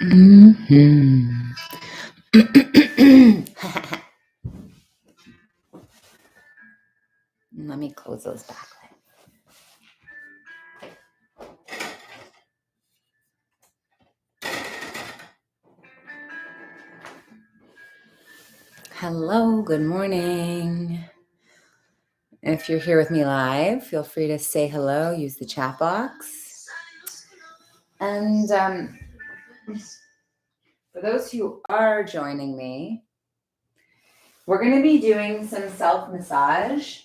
Mhm. Let me close those back. Hello, good morning. If you're here with me live, feel free to say hello, use the chat box. And for those who are joining me, we're going to be doing some self-massage,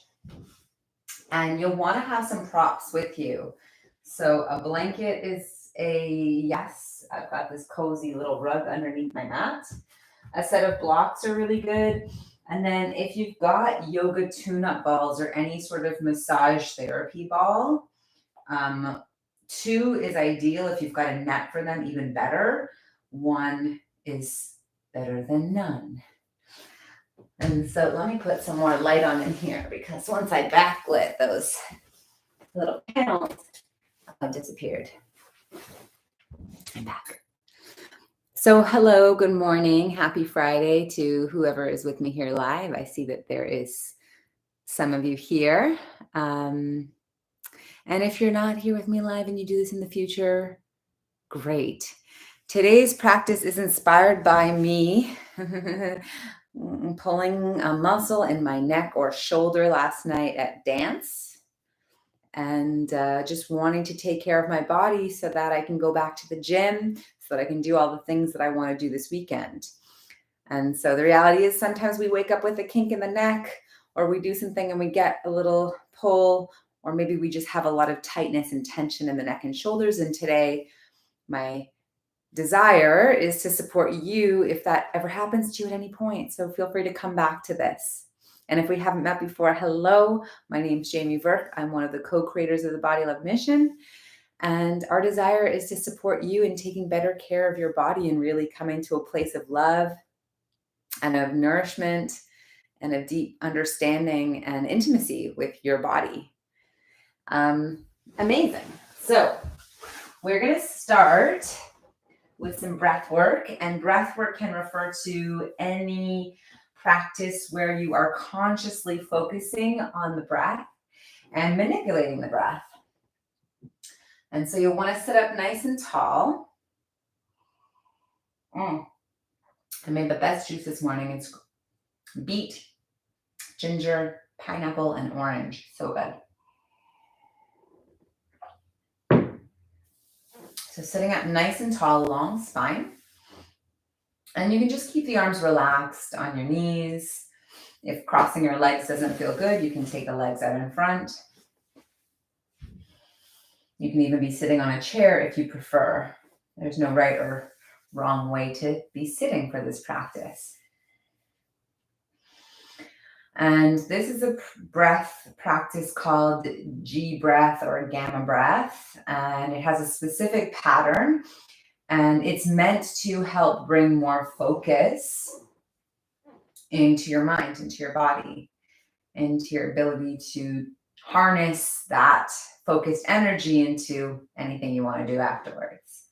and you'll want to have some props with you. So a blanket is a yes. I've got this cozy little rug underneath my mat. A set of blocks are really good. And then if you've got yoga tune-up balls or any sort of massage therapy ball, 2 is ideal. If you've got a net for them, even better. 1 is better than none. And so let me put some more light on in here, because once I backlit, those little panels disappeared. I'm back. So hello, good morning, happy Friday to whoever is with me here live. I see that there is some of you here. And if you're not here with me live and you do this in the future, great. Today's practice is inspired by me pulling a muscle in my neck or shoulder last night at dance, and just wanting to take care of my body so that I can go back to the gym, so that I can do all the things that I want to do this weekend. And so the reality is sometimes we wake up with a kink in the neck, or we do something and we get a little pull, or maybe we just have a lot of tightness and tension in the neck and shoulders. And today, my desire is to support you if that ever happens to you at any point. So feel free to come back to this. And if we haven't met before, hello, my name's Jamie Verk. I'm one of the co-creators of the Body Love Mission. And our desire is to support you in taking better care of your body and really coming to a place of love and of nourishment and of deep understanding and intimacy with your body. Amazing. So we're going to start with some breath work, and breath work can refer to any practice where you are consciously focusing on the breath and manipulating the breath. And so you'll want to sit up nice and tall. I made the best juice this morning. It's beet, ginger, pineapple, and orange. So good. So sitting up nice and tall, long spine. And you can just keep the arms relaxed on your knees. If crossing your legs doesn't feel good, you can take the legs out in front. You can even be sitting on a chair if you prefer. There's no right or wrong way to be sitting for this practice. And this is a breath practice called G breath or gamma breath. And it has a specific pattern. And it's meant to help bring more focus into your mind, into your body, into your ability to harness that focused energy into anything you want to do afterwards.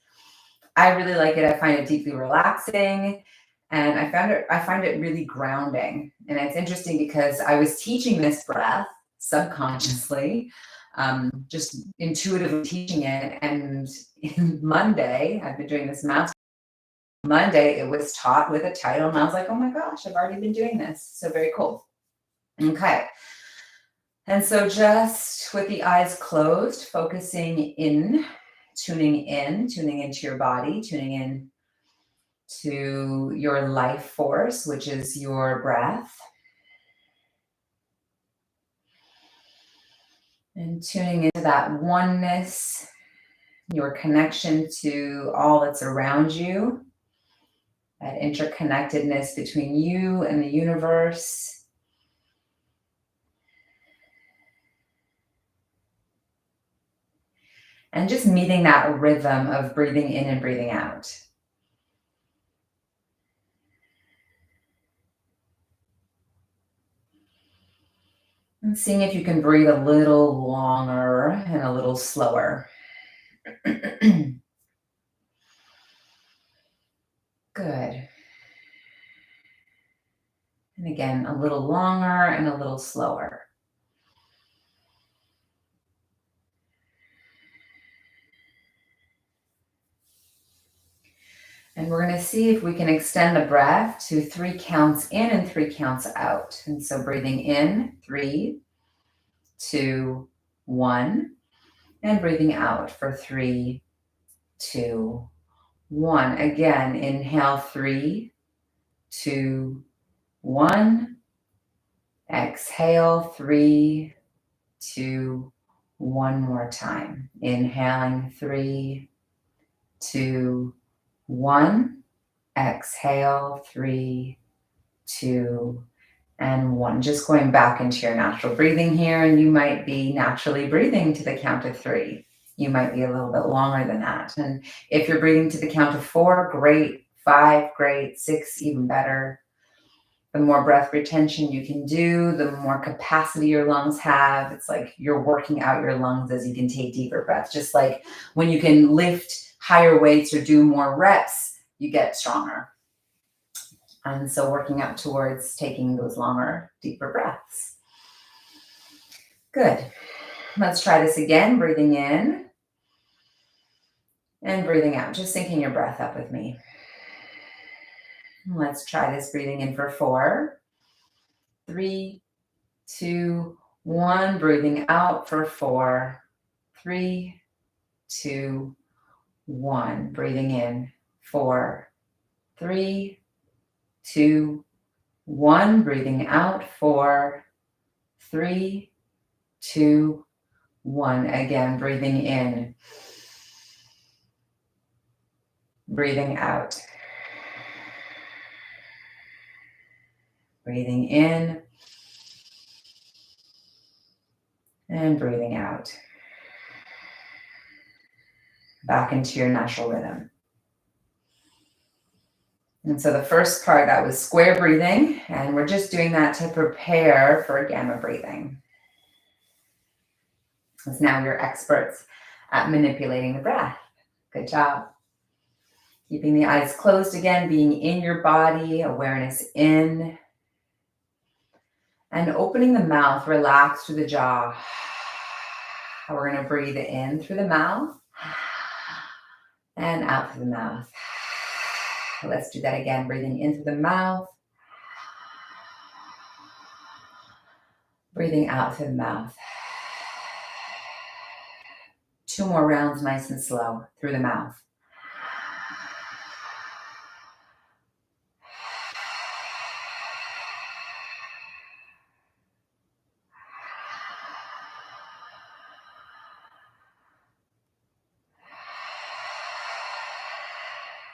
I really like it. I find it deeply relaxing, and I find it really grounding. And it's interesting because I was teaching this breath subconsciously, just intuitively teaching it. And Monday, I've been doing this master. Monday, it was taught with a title, and I was like, oh my gosh, I've already been doing this. So very cool. Okay. And so just with the eyes closed, focusing in, tuning into your body, tuning in to your life force, which is your breath. And tuning into that oneness, your connection to all that's around you, that interconnectedness between you and the universe. And just meeting that rhythm of breathing in and breathing out. And seeing if you can breathe a little longer and a little slower. Good. And again, a little longer and a little slower. And we're going to see if we can extend the breath to 3 counts in and 3 counts out. And so breathing in, 3, 2, 1, and breathing out for 3, 2, 1. Again, inhale 3, 2, 1. Exhale 3, 2, 1 more time. Inhaling 3, 2, 1. Exhale 3, 2, and 1. Just going back into your natural breathing here, and you might be naturally breathing to the count of 3. You might be a little bit longer than that. And if you're breathing to the count of 4, great. 5, great. 6, even better. The more breath retention you can do, the more capacity your lungs have. It's like you're working out your lungs as you can take deeper breaths. Just like when you can lift higher weights or do more reps, you get stronger. And so working up towards taking those longer, deeper breaths. Good. Let's try this again. Breathing in and breathing out. Just syncing your breath up with me. Let's try this. Breathing in for 4, 3, 2, 1. Breathing out for 4, 3, 2, 1. Breathing in 4, 3, 2, 1. Breathing out 4, 3, 2, 1. Again, breathing in, breathing out, breathing in, and breathing out. Back into your natural rhythm. And so the first part, that was square breathing, and we're just doing that to prepare for gamma breathing. Because now you're experts at manipulating the breath. Good job. Keeping the eyes closed again, being in your body, awareness in. And opening the mouth, relax through the jaw. We're going to breathe in through the mouth and out through the mouth. Let's do that again. Breathing in through the mouth. Breathing out through the mouth. 2 more rounds, nice and slow, through the mouth.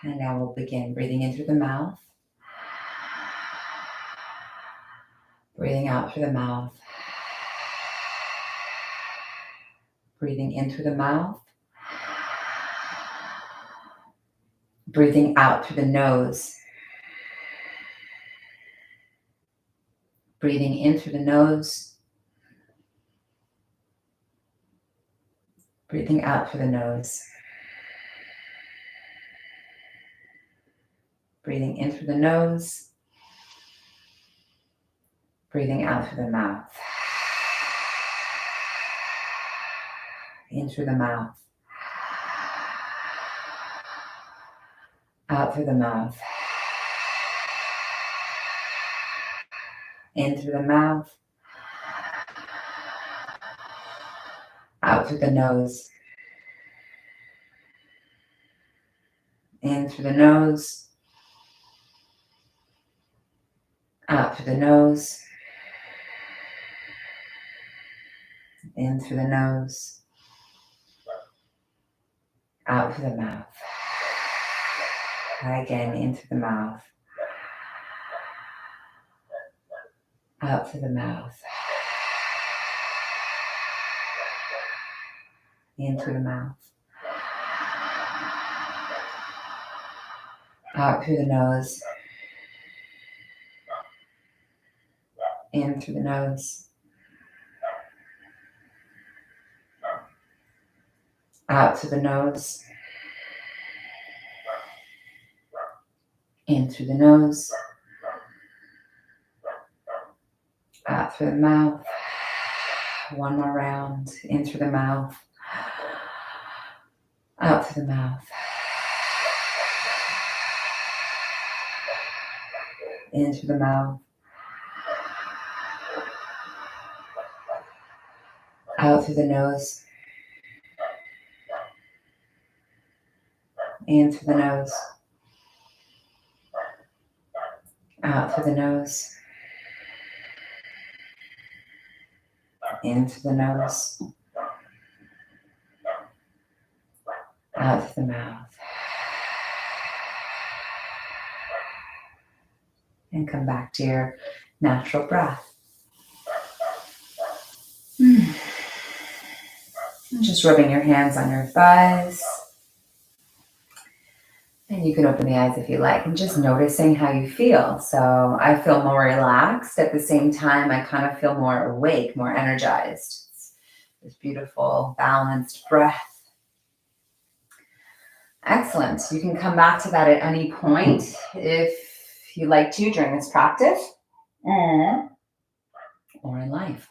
And now we'll begin breathing in through the mouth. Breathing out through the mouth. Breathing in through the mouth. Breathing out through the nose. Breathing in through the nose. Breathing out through the nose. Breathing in through the nose. Breathing out through the mouth. In through the mouth. Out through the mouth. In through the mouth. Out through the nose. In through the nose. Out through the nose. In through the nose. Out through the mouth. Again, in through the mouth. Out through the mouth. In through the mouth. Out through the nose. In through the nose. Out through the nose. In through the nose, out through the mouth. One more round. In through the mouth, out through the mouth. In through the mouth, out through the nose. In through the nose, out through the nose. In through the nose, out through the mouth. And come back to your natural breath. Just rubbing your hands on your thighs. And you can open the eyes if you like, and just noticing how you feel. So I feel more relaxed. At the same time, I kind of feel more awake, more energized. It's this beautiful, balanced breath. Excellent. You can come back to that at any point if you like to during this practice or in life.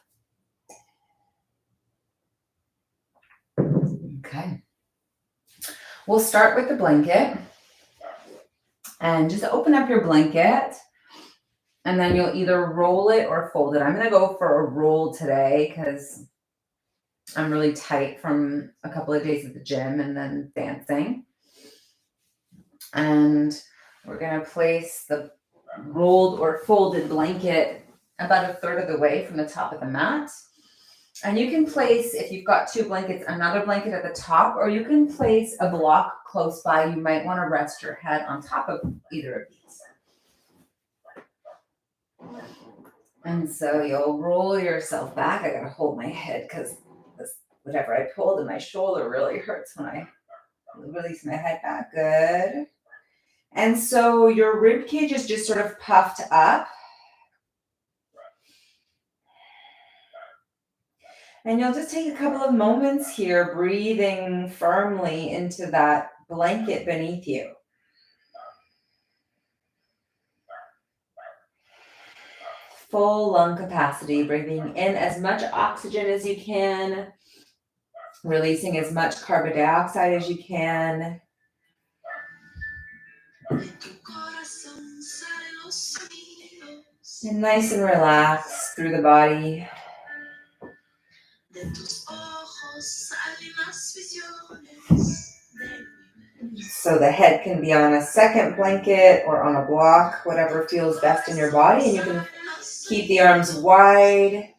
Okay. We'll start with the blanket. And just open up your blanket, and then you'll either roll it or fold it. I'm going to go for a roll today because I'm really tight from a couple of days at the gym and then dancing. And we're going to place the rolled or folded blanket about a third of the way from the top of the mat. And you can place, if you've got two blankets, another blanket at the top, or you can place a block close by. You might want to rest your head on top of either of these. And so you'll roll yourself back. I gotta hold my head because whatever I pulled in my shoulder really hurts when I release my head back. Good. And so your rib cage is just sort of puffed up. And you'll just take a couple of moments here, breathing firmly into that blanket beneath you. Full lung capacity, breathing in as much oxygen as you can, releasing as much carbon dioxide as you can. And nice and relaxed through the body. So the head can be on a second blanket or on a block, whatever feels best in your body. And you can keep the arms wide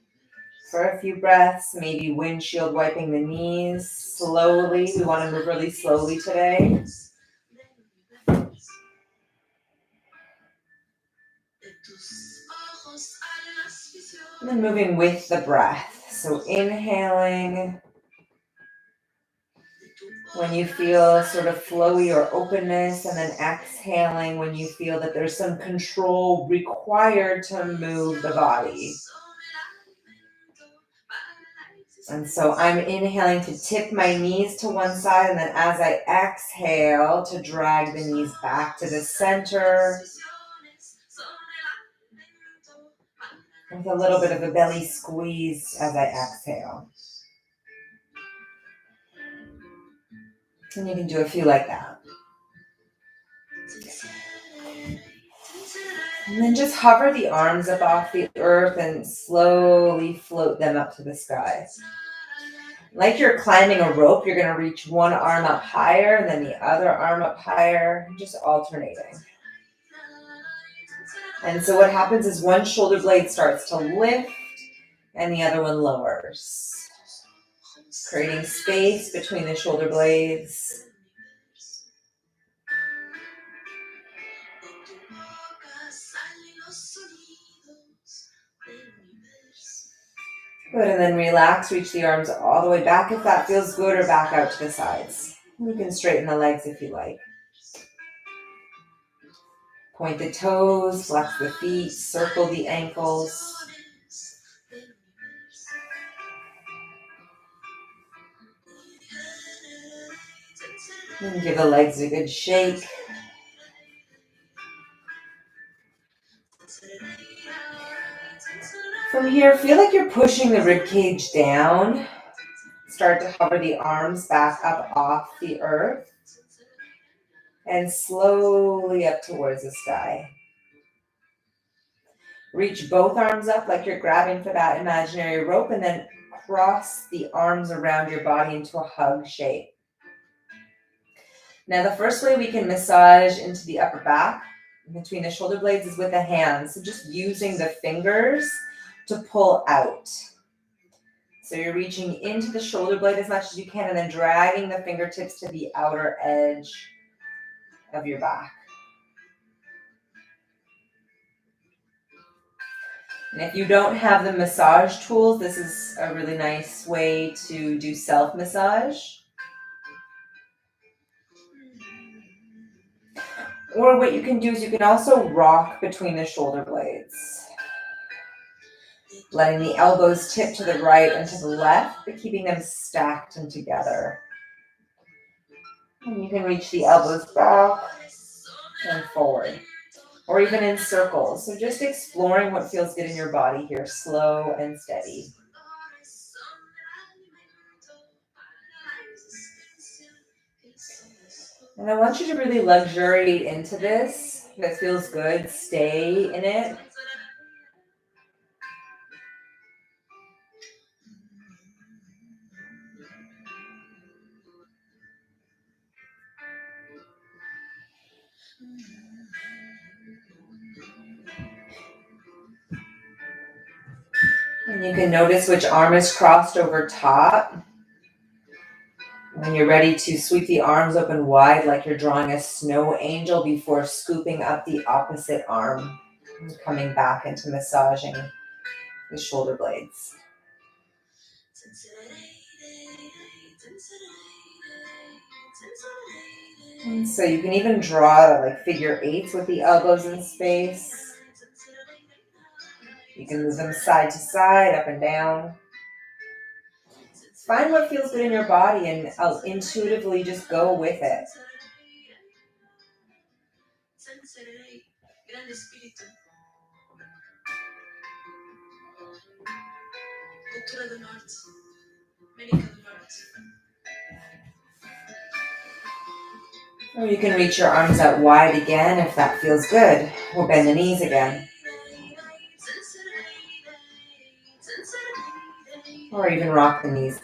for a few breaths, maybe windshield wiping the knees slowly. We want to move really slowly today. And then moving with the breath. So inhaling when you feel sort of flowy or openness, and then exhaling when you feel that there's some control required to move the body. And so I'm inhaling to tip my knees to one side, and then as I exhale to drag the knees back to the center with a little bit of a belly squeeze as I exhale. And you can do a few like that. And then just hover the arms up off the earth and slowly float them up to the sky. Like you're climbing a rope, you're going to reach one arm up higher and then the other arm up higher, just alternating. And so what happens is one shoulder blade starts to lift and the other one lowers, creating space between the shoulder blades. Good, and then relax, reach the arms all the way back if that feels good, or back out to the sides. You can straighten the legs if you like. Point the toes, flex the feet, circle the ankles. And give the legs a good shake. From here, feel like you're pushing the rib cage down. Start to hover the arms back up off the earth and slowly up towards the sky. Reach both arms up like you're grabbing for that imaginary rope, and then cross the arms around your body into a hug shape. Now, the first way we can massage into the upper back between the shoulder blades is with the hands. So just using the fingers to pull out. So you're reaching into the shoulder blade as much as you can and then dragging the fingertips to the outer edge of your back. And if you don't have the massage tools, this is a really nice way to do self-massage. Or what you can do is you can also rock between the shoulder blades, letting the elbows tip to the right and to the left, but keeping them stacked and together. And you can reach the elbows back and forward, or even in circles. So just exploring what feels good in your body here, slow and steady. And I want you to really luxuriate into this. If it feels good, stay in it. And you can notice which arm is crossed over top. When you're ready to sweep the arms open wide like you're drawing a snow angel before scooping up the opposite arm and coming back into massaging the shoulder blades. And so you can even draw like figure eights with the elbows in space. You can move them side to side, up and down. Find what feels good in your body and intuitively just go with it. Or you can reach your arms out wide again if that feels good. Or bend the knees again. Or even rock the knees.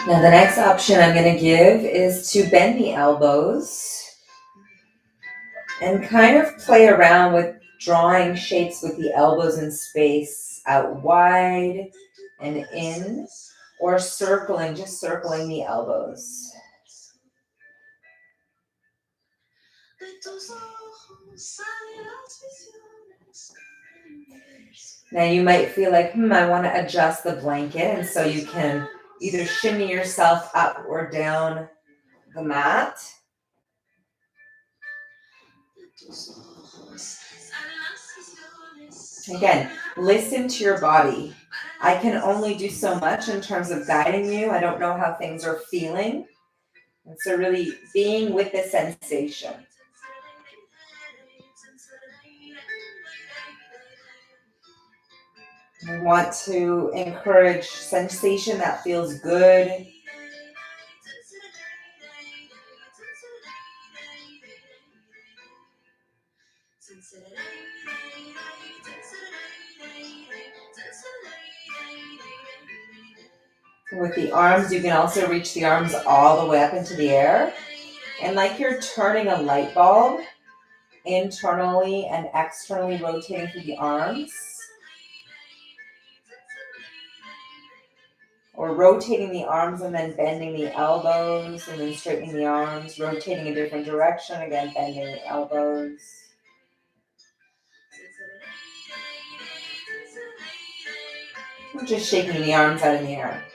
Now the next option I'm going to give is to bend the elbows and kind of play around with drawing shapes with the elbows in space out wide and in, or circling, just circling the elbows. Now you might feel like, I want to adjust the blanket, and so you can either shimmy yourself up or down the mat. Again, listen to your body. I can only do so much in terms of guiding you. I don't know how things are feeling. And so really being with the sensation. I want to encourage sensation that feels good. With the arms, you can also reach the arms all the way up into the air. And like you're turning a light bulb, internally and externally rotating through the arms. Or rotating the arms and then bending the elbows and then straightening the arms, rotating a different direction, again bending the elbows. Or just shaking the arms out in the air.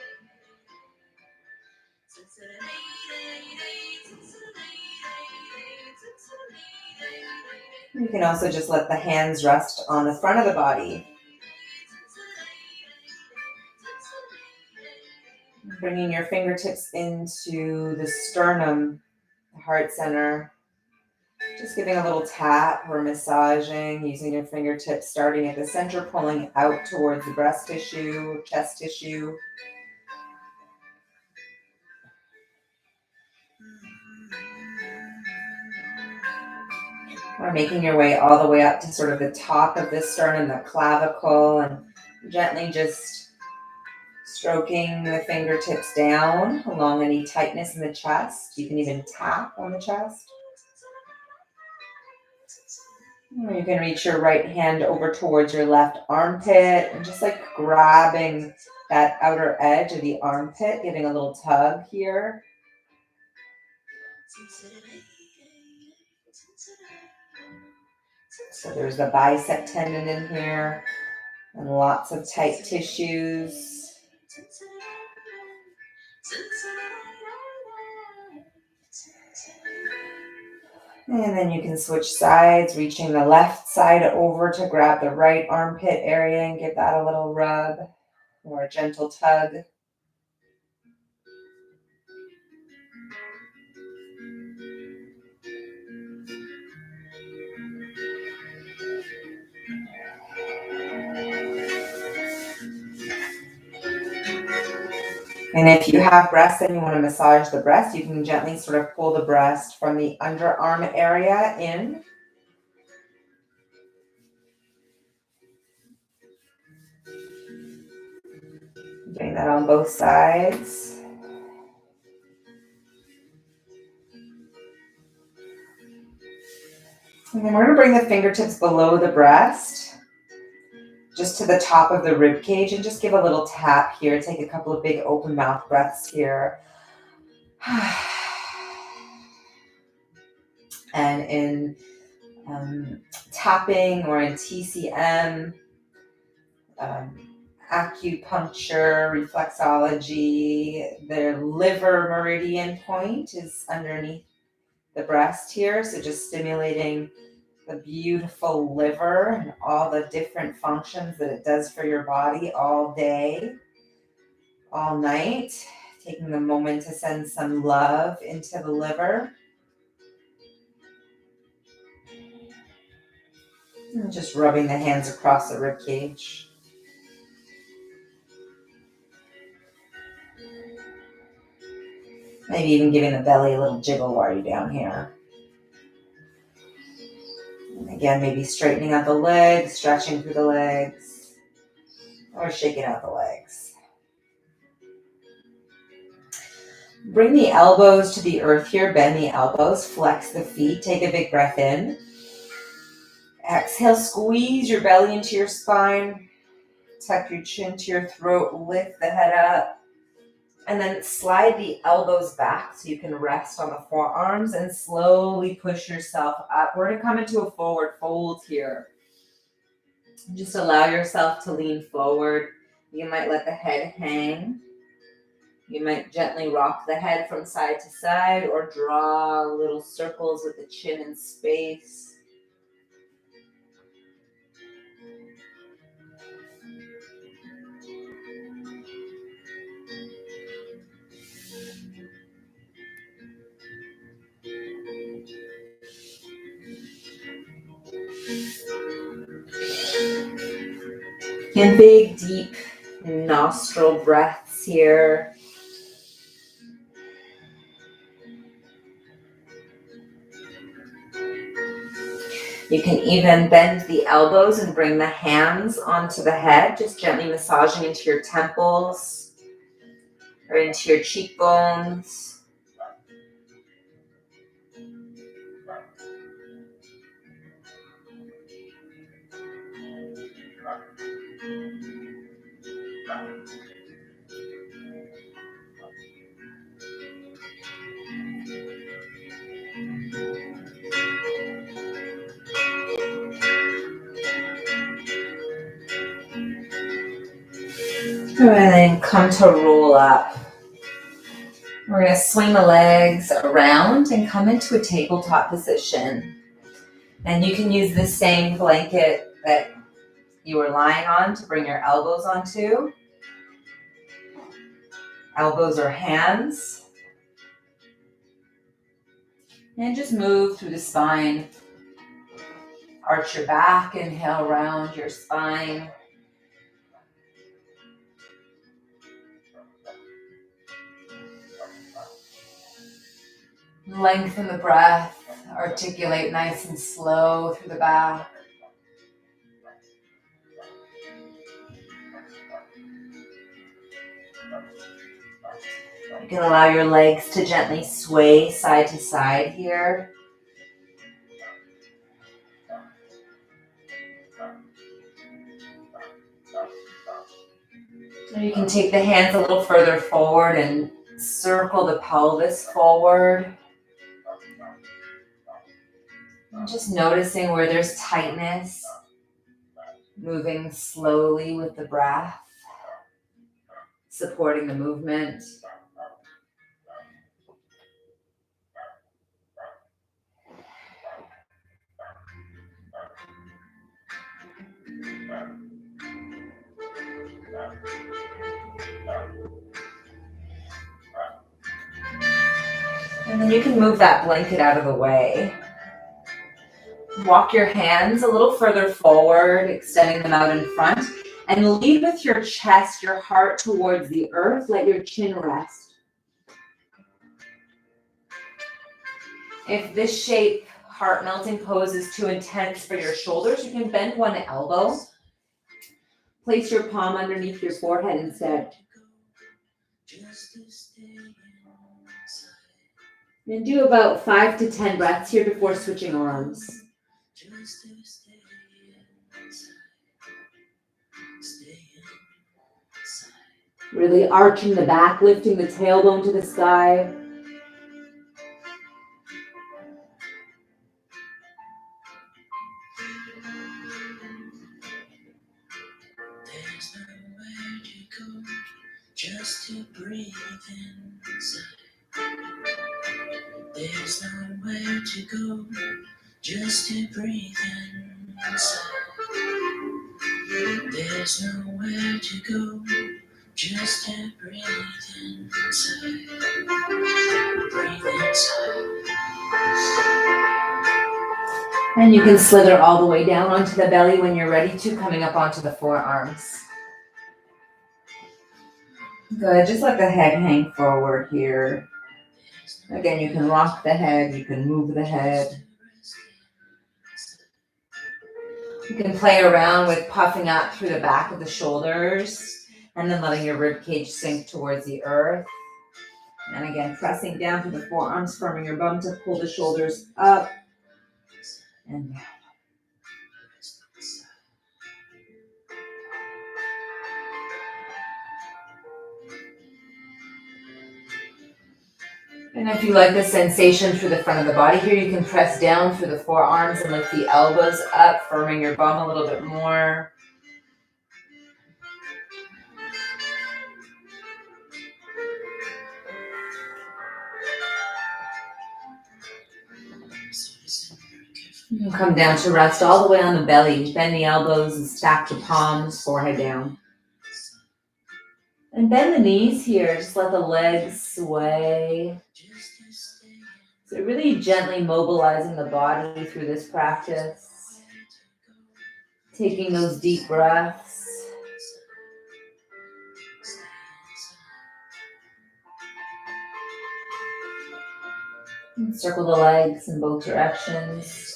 can also just let the hands rest on the front of the body. Bringing your fingertips into the sternum, the heart center. Just giving a little tap or massaging, using your fingertips, starting at the center, pulling out towards the breast tissue, chest tissue. Or making your way all the way up to sort of the top of the sternum, the clavicle, and gently just stroking the fingertips down along any tightness in the chest. You can even tap on the chest. Or you can reach your right hand over towards your left armpit and just like grabbing that outer edge of the armpit, giving a little tug here. So there's the bicep tendon in here and lots of tight tissues. And then you can switch sides, reaching the left side over to grab the right armpit area and give that a little rub or a gentle tug. And if you have breasts and you want to massage the breast, you can gently sort of pull the breast from the underarm area in. Doing that on both sides. And then we're going to bring the fingertips below the breast, just to the top of the rib cage, and just give a little tap here. Take a couple of big open mouth breaths here. And in tapping or in TCM, acupuncture, reflexology, the liver meridian point is underneath the breast here. So just stimulating the beautiful liver and all the different functions that it does for your body all day, all night. Taking the moment to send some love into the liver. And just rubbing the hands across the rib cage. Maybe even giving the belly a little jiggle while you're down here. And again, maybe straightening out the legs, stretching through the legs, or shaking out the legs. Bring the elbows to the earth here, bend the elbows, flex the feet, take a big breath in. Exhale, squeeze your belly into your spine, tuck your chin to your throat, lift the head up, and then slide the elbows back so you can rest on the forearms and slowly push yourself up. We're going to come into a forward fold here. Just allow yourself to lean forward. You might let the head hang. You might gently rock the head from side to side or draw little circles with the chin in space. And big, deep nostril breaths here. You can even bend the elbows and bring the hands onto the head, just gently massaging into your temples or into your cheekbones. And then come to roll up. We're going to swing the legs around and come into a tabletop position. And you can use the same blanket that you were lying on to bring your elbows onto. Elbows or hands. And just move through the spine. Arch your back, inhale round your spine. Lengthen the breath, articulate nice and slow through the back. You can allow your legs to gently sway side to side here. Or you can take the hands a little further forward and circle the pelvis forward. And just noticing where there's tightness, moving slowly with the breath, supporting the movement. And then you can move that blanket out of the way. Walk your hands a little further forward, extending them out in front, and lead with your chest, your heart towards the earth. Let your chin rest. If this shape, heart melting pose, is too intense for your shoulders, you can bend one elbow. Place your palm underneath your forehead instead. And do about 5 to 10 breaths here before switching arms. Really arching the back, lifting the tailbone to the sky. There's nowhere to go, just to breathe inside. There's nowhere to go, just to breathe inside. There's nowhere to go, just to breathe inside. Breathe inside. And you can slither all the way down onto the belly when you're ready to, coming up onto the forearms. Good, just let the head hang forward here. Again, you can rock the head, you can move the head. You can play around with puffing up through the back of the shoulders and then letting your rib cage sink towards the earth. And again, pressing down through the forearms, firming your bum to pull the shoulders up and down. And if you like the sensation through the front of the body here, you can press down through the forearms and lift the elbows up, firming your bum a little bit more. You can come down to rest all the way on the belly. Bend the elbows and stack the palms, forehead down. And bend the knees here. Just let the legs sway. So really gently mobilizing the body through this practice. Taking those deep breaths. And circle the legs in both directions.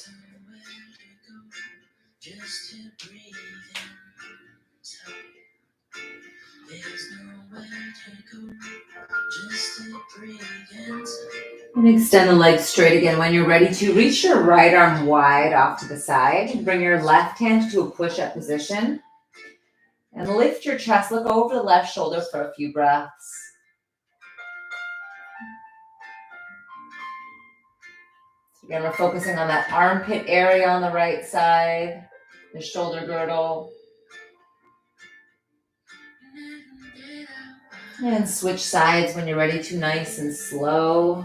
And extend the legs straight again. When you're ready to, reach your right arm wide off to the side and bring your left hand to a push-up position. And lift your chest, look over the left shoulder for a few breaths. So again, we're focusing on that armpit area on the right side, the shoulder girdle. And switch sides when you're ready to, nice and slow.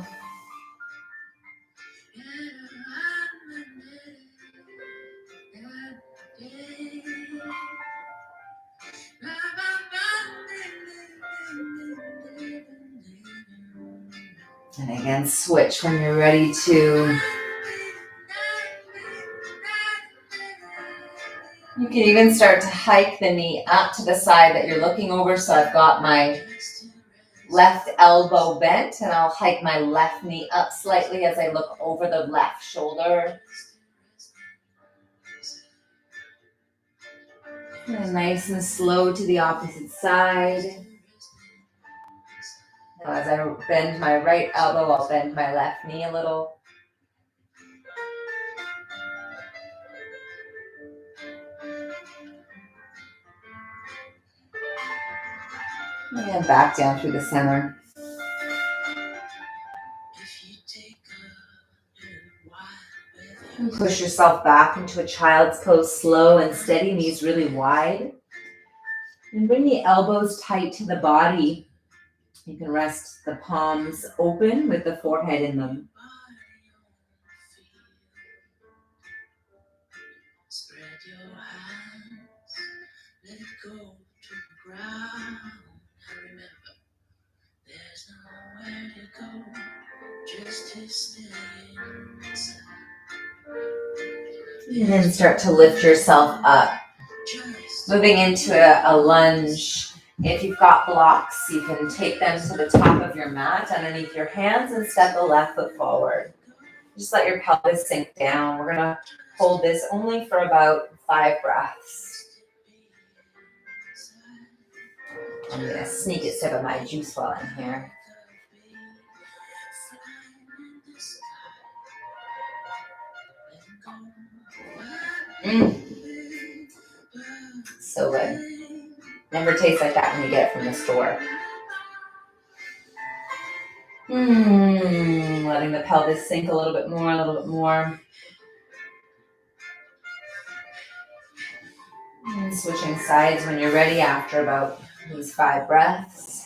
And again, switch when you're ready to. You can even start to hike the knee up to the side that you're looking over. So I've got my left elbow bent, and I'll hike my left knee up slightly as I look over the left shoulder. And nice and slow to the opposite side. Now as I bend my right elbow, I'll bend my left knee a little. And back down through the center. And push yourself back into a child's pose, slow and steady, knees really wide. And bring the elbows tight to the body. You can rest the palms open with the forehead in them. Spread your hands, let it go to the ground. And remember, there's nowhere to go, just to stay inside. And then start to lift yourself up. Moving into a lunge. If you've got blocks, you can take them to the top of your mat underneath your hands and step the left foot forward. Just let your pelvis sink down. We're going to hold this only for about 5 breaths. I'm going to sneak a sip of my juice while I'm here. So good. Never tastes like that when you get it from the store. Letting the pelvis sink a little bit more, a little bit more. And switching sides when you're ready after about these 5 breaths.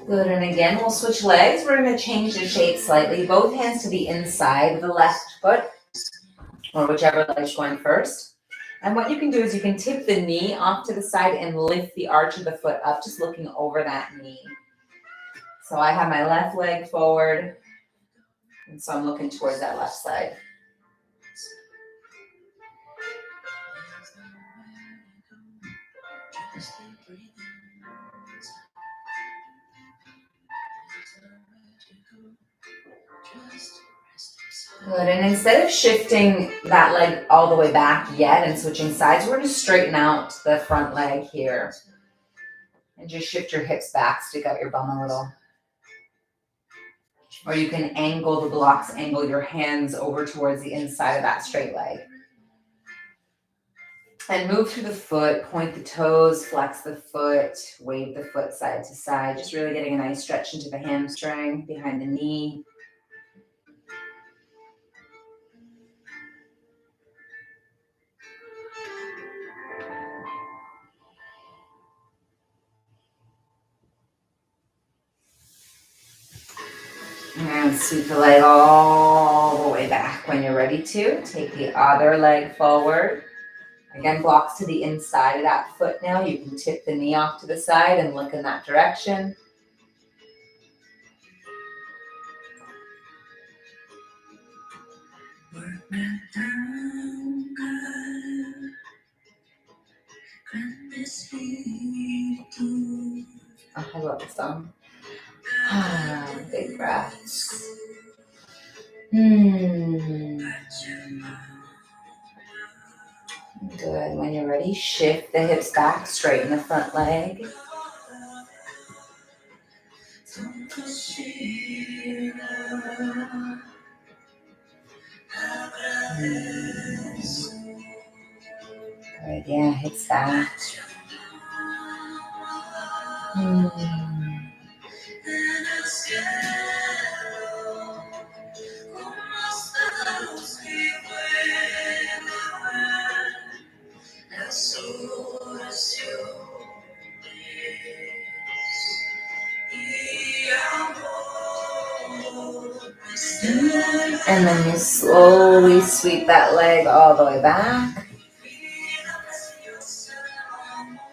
Good, and again, we'll switch legs. We're going to change the shape slightly. Both hands to the inside of the left foot, or whichever leg's going first. And what you can do is you can tip the knee off to the side and lift the arch of the foot up, just looking over that knee. So I have my left leg forward, and so I'm looking towards that left side. Good, and instead of shifting that leg all the way back yet and switching sides, we're going to straighten out the front leg here. And just shift your hips back, stick out your bum a little. Or you can angle the blocks, angle your hands over towards the inside of that straight leg. And move through the foot, point the toes, flex the foot, wave the foot side to side. Just really getting a nice stretch into the hamstring, behind the knee. And sweep the leg all the way back when you're ready to. Take the other leg forward. Again, blocks to the inside of that foot now. You can tip the knee off to the side and look in that direction. Oh, I love this song. Big breaths. Good. When you're ready, shift the hips back, straighten the front leg. Good. Yeah, hips back. And then you slowly sweep that leg all the way back.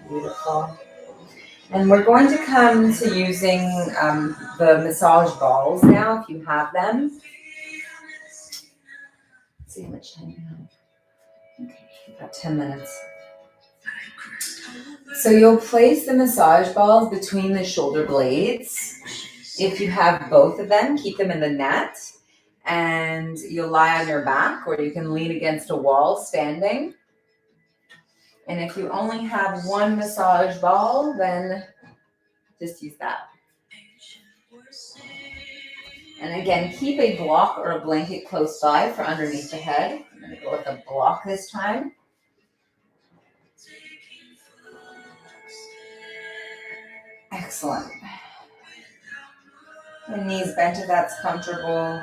Beautiful. And we're going to come to using the massage balls now, if you have them. Let's see how much time you have. Okay, about 10 minutes. So you'll place the massage balls between the shoulder blades. If you have both of them, keep them in the net. And you'll lie on your back, or you can lean against a wall standing. And if you only have one massage ball, then just use that. And again, keep a block or a blanket close by for underneath the head. I'm going to go with a block this time. Excellent. The knees bent if that's comfortable.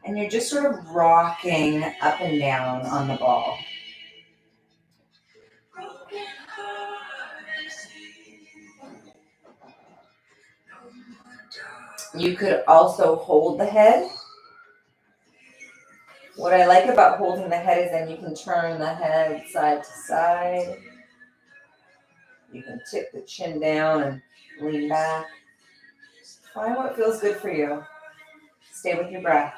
And you're just sort of rocking up and down on the ball. You could also hold the head. What I like about holding the head is then you can turn the head side to side. You can tip the chin down and lean back. Find what feels good for you. Stay with your breath.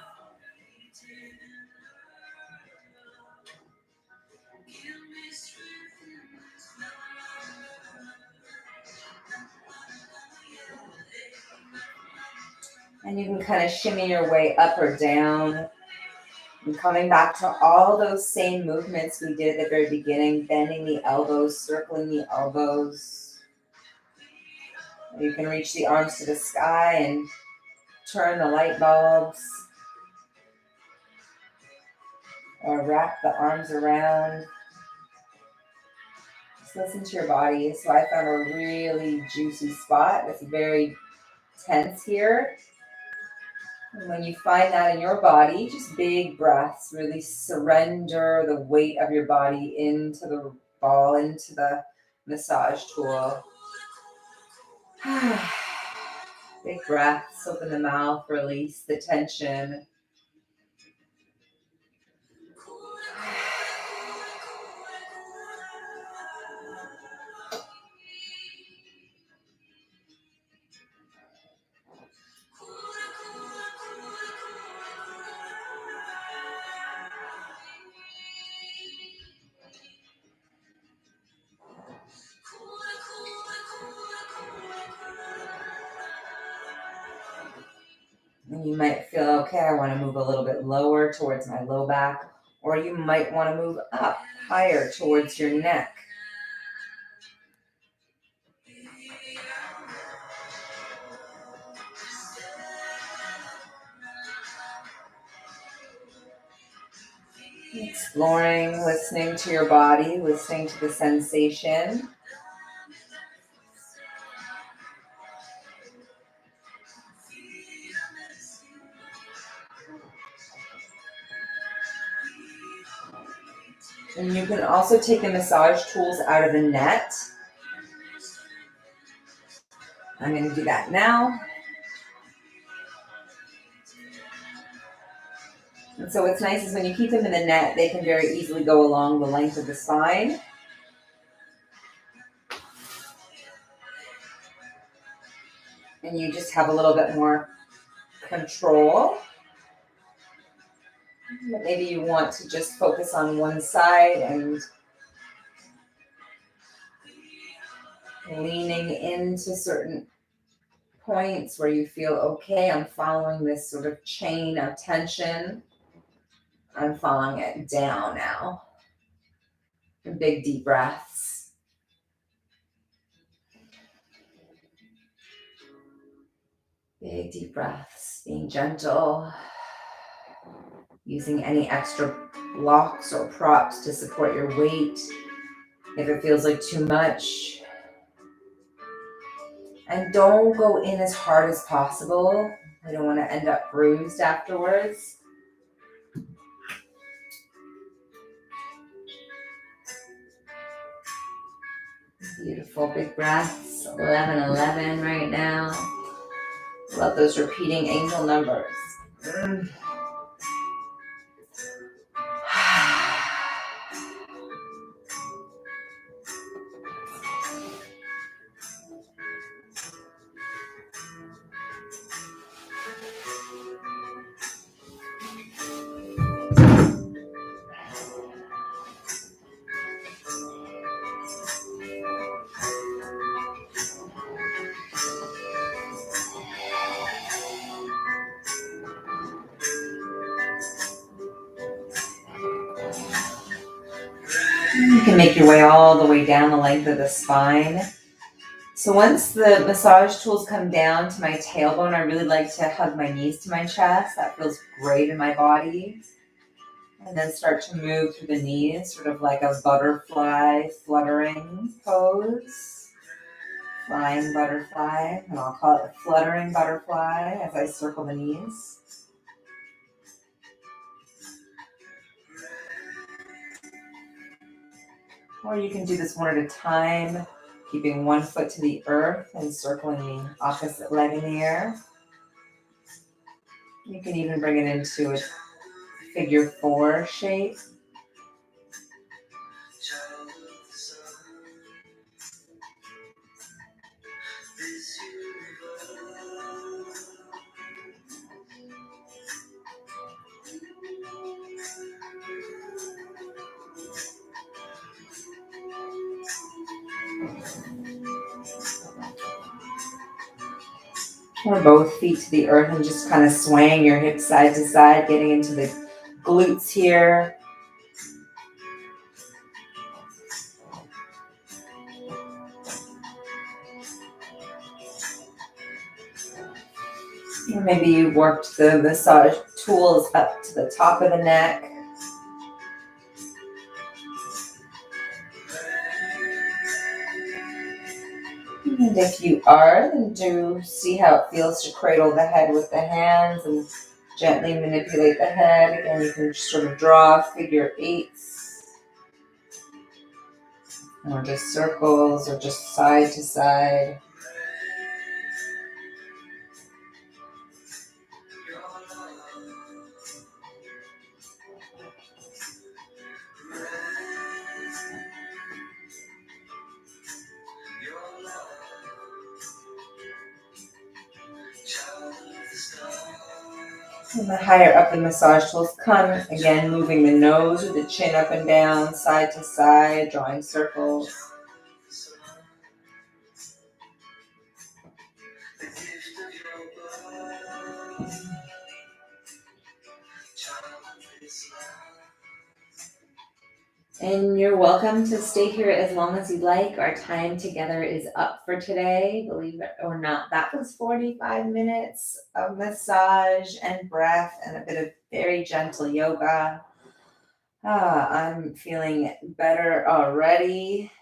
And you can kind of shimmy your way up or down. And coming back to all those same movements we did at the very beginning, bending the elbows, circling the elbows. You can reach the arms to the sky and turn the light bulbs. Or wrap the arms around. Just listen to your body. So I found a really juicy spot. It's very tense here. And when you find that in your body, just big breaths. Really surrender the weight of your body into the ball, into the massage tool. Big breaths. Open the mouth. Release the tension. And you might feel, okay, I want to move a little bit lower towards my low back, or you might want to move up higher towards your neck. Exploring, listening to your body, listening to the sensation. And you can also take the massage tools out of the net. I'm going to do that now. And so what's nice is when you keep them in the net, they can very easily go along the length of the spine. And you just have a little bit more control. But maybe you want to just focus on one side and leaning into certain points where you feel, okay, I'm following this sort of chain of tension. I'm following it down now. And big deep breaths. Big deep breaths, being gentle. Using any extra blocks or props to support your weight if it feels like too much. And don't go in as hard as possible. I don't want to end up bruised afterwards. Beautiful big breaths. 11, 11 right now. Love those repeating angel numbers. You can make your way all the way down the length of the spine. So once the massage tools come down to my tailbone, I really like to hug my knees to my chest. That feels great in my body. And then start to move through the knees, sort of like a butterfly fluttering pose. Flying butterfly, and I'll call it a fluttering butterfly as I circle the knees. Or you can do this one at a time, keeping one foot to the earth and circling the opposite leg in the air. You can even bring it into a figure 4 shape. Or both feet to the earth and just kind of swaying your hips side to side, getting into the glutes here. Or maybe you worked the massage tools up to the top of the neck. And if you are, then do see how it feels to cradle the head with the hands and gently manipulate the head. Again, you can sort of draw figure 8s, or just circles, or just side to side. And the higher up the massage tools come, again, moving the nose or the chin up and down, side to side, drawing circles. And you're welcome to stay here as long as you like. Our time together is up for today. Believe it or not, that was 45 minutes of massage and breath and a bit of very gentle yoga. I'm feeling better already.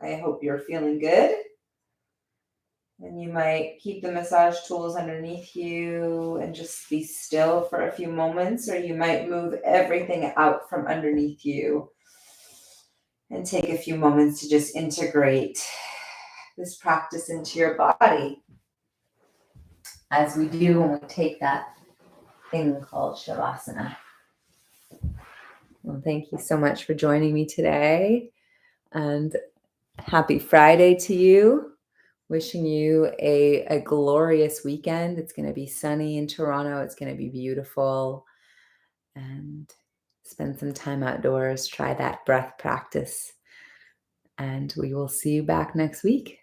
I hope you're feeling good. And you might keep the massage tools underneath you and just be still for a few moments, or you might move everything out from underneath you and take a few moments to just integrate this practice into your body, as we do when we take that thing called Shavasana. Well, thank you so much for joining me today, and happy Friday to you. Wishing you a glorious weekend. It's going to be sunny in Toronto. It's going to be beautiful. And spend some time outdoors. Try that breath practice. And we will see you back next week.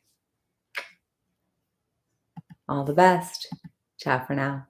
All the best. Ciao for now.